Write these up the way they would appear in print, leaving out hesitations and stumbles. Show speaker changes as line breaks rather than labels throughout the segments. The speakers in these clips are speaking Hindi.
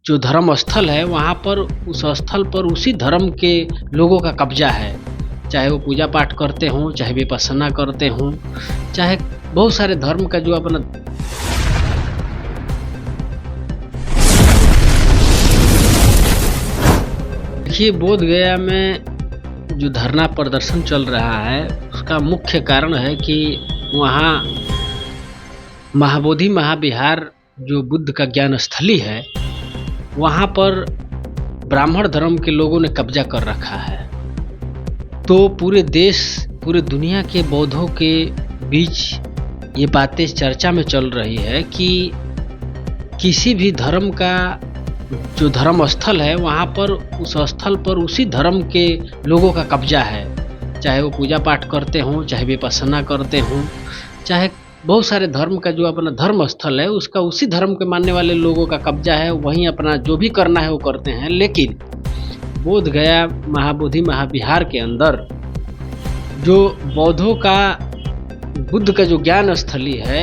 जो धर्म स्थल है वहाँ पर उस स्थल पर उसी धर्म के लोगों का कब्जा है, चाहे वो पूजा पाठ करते हों, चाहे विपश्यना करते हों, चाहे बहुत सारे धर्म का जो अपना देखिए बोध गया में जो धरना प्रदर्शन चल रहा है उसका मुख्य कारण है कि वहाँ महाबोधि महाविहार जो बुद्ध का ज्ञान स्थली है वहाँ पर ब्राह्मण धर्म के लोगों ने कब्जा कर रखा है। तो पूरे देश पूरे दुनिया के बौद्धों के बीच ये बातें चर्चा में चल रही है कि किसी भी धर्म का जो धर्म स्थल है वहाँ पर उस स्थल पर उसी धर्म के लोगों का कब्जा है, चाहे वो पूजा पाठ करते हों, चाहे विपश्यना करते हों, चाहे बहुत सारे धर्म का जो अपना धर्म स्थल है उसका उसी धर्म के मानने वाले लोगों का कब्जा है, वहीं अपना जो भी करना है वो करते हैं। लेकिन बोध गया महाबोधि महाविहार के अंदर जो बौद्धों का बुद्ध का जो ज्ञान स्थली है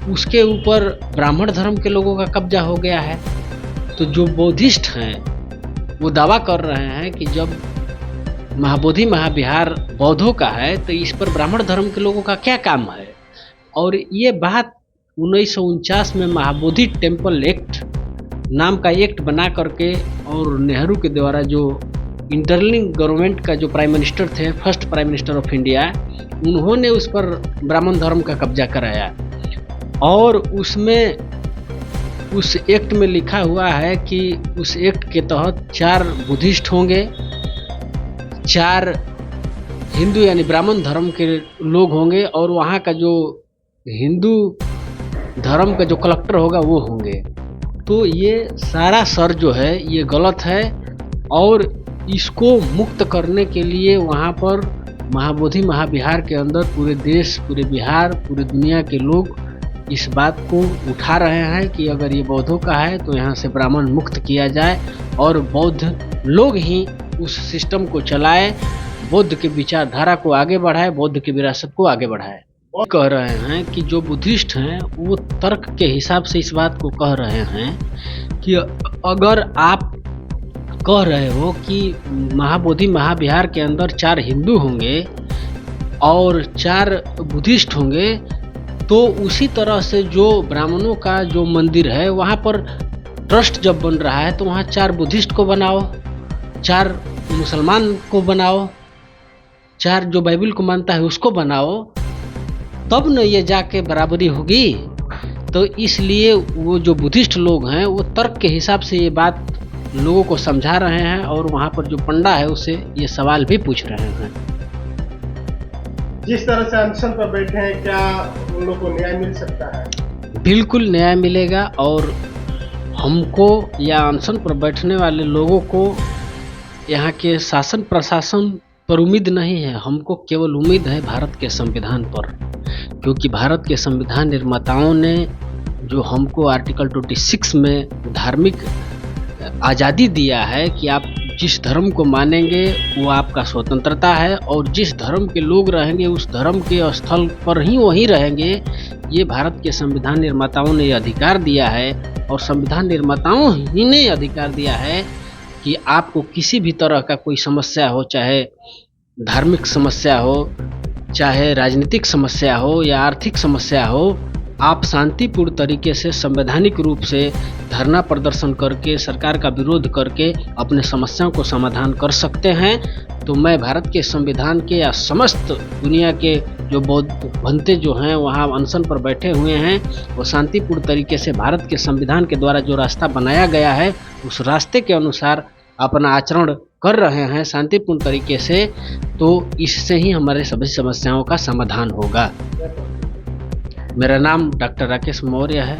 उसके ऊपर ब्राह्मण धर्म के लोगों का कब्जा हो गया है। तो जो बौद्धिस्ट हैं वो दावा कर रहे हैं कि जब महाबोधि महाविहार बौद्धों का है तो इस पर ब्राह्मण धर्म के लोगों का क्या काम है। और ये बात 1949 में महाबोधि टेम्पल एक्ट नाम का एक्ट बना करके और नेहरू के द्वारा जो इंटरलिंक गवर्नमेंट का जो प्राइम मिनिस्टर थे, first prime minister of India, उन्होंने उस पर ब्राह्मण धर्म का कब्जा कराया। और उसमें उस एक्ट में लिखा हुआ है कि उस एक्ट के तहत 4 बुद्धिस्ट होंगे, 4 हिंदू यानी ब्राह्मण धर्म के लोग होंगे और वहाँ का जो हिंदू धर्म का जो कलेक्टर होगा वो होंगे। तो ये सारा सर जो है ये गलत है और इसको मुक्त करने के लिए वहाँ पर महाबोधि महाविहार के अंदर पूरे देश, पूरे बिहार, पूरे दुनिया के लोग इस बात को उठा रहे हैं कि अगर ये बौद्धों का है तो यहाँ से ब्राह्मण मुक्त किया जाए और बौद्ध लोग ही उस सिस्टम को चलाए, बौद्ध के विचारधारा को आगे बढ़ाए, बौद्ध की विरासत को आगे बढ़ाए। और कह रहे हैं कि जो बुद्धिस्ट हैं वो तर्क के हिसाब से इस बात को कह रहे हैं कि अगर आप कह रहे हो कि महाबोधि महाविहार के अंदर 4 हिंदू होंगे और 4 बुद्धिस्ट होंगे तो उसी तरह से जो ब्राह्मणों का जो मंदिर है वहाँ पर ट्रस्ट जब बन रहा है तो वहाँ 4 बुद्धिस्ट को बनाओ, 4 मुसलमान को बनाओ, 4 जो बाइबल को मानता है उसको बनाओ, तब न ये जाके बराबरी होगी। तो इसलिए वो जो बुद्धिस्ट लोग हैं वो तर्क के हिसाब से ये बात लोगों को समझा रहे हैं और वहाँ पर जो पंडा है उससे ये सवाल भी पूछ रहे हैं।
जिस तरह से अनशन पर बैठे हैं क्या उन लोगों को न्याय मिल सकता है?
बिल्कुल न्याय मिलेगा और हमको या अनशन पर बैठने वाले लोगों को यहाँ के शासन प्रशासन पर उम्मीद नहीं है, हमको केवल उम्मीद है भारत के संविधान पर, क्योंकि भारत के संविधान निर्माताओं ने जो हमको आर्टिकल 26 में धार्मिक आज़ादी दिया है कि आप जिस धर्म को मानेंगे वो आपका स्वतंत्रता है और जिस धर्म के लोग रहेंगे उस धर्म के स्थल पर ही वहीं रहेंगे। ये भारत के संविधान निर्माताओं ने अधिकार दिया है और संविधान निर्माताओं ही ने अधिकार दिया है कि आपको किसी भी तरह का कोई समस्या हो, चाहे धार्मिक समस्या हो, चाहे राजनीतिक समस्या हो या आर्थिक समस्या हो, आप शांतिपूर्ण तरीके से संवैधानिक रूप से धरना प्रदर्शन करके सरकार का विरोध करके अपने समस्याओं को समाधान कर सकते हैं। तो मैं भारत के संविधान के या समस्त दुनिया के जो बौद्ध भंते जो हैं वहाँ अनशन पर बैठे हुए हैं वो शांतिपूर्ण तरीके से भारत के संविधान के द्वारा जो रास्ता बनाया गया है उस रास्ते के अनुसार अपना आचरण कर रहे हैं शांतिपूर्ण तरीके से, तो इससे ही हमारे सभी समस्याओं का समाधान होगा। मेरा नाम डॉक्टर राकेश मौर्य है।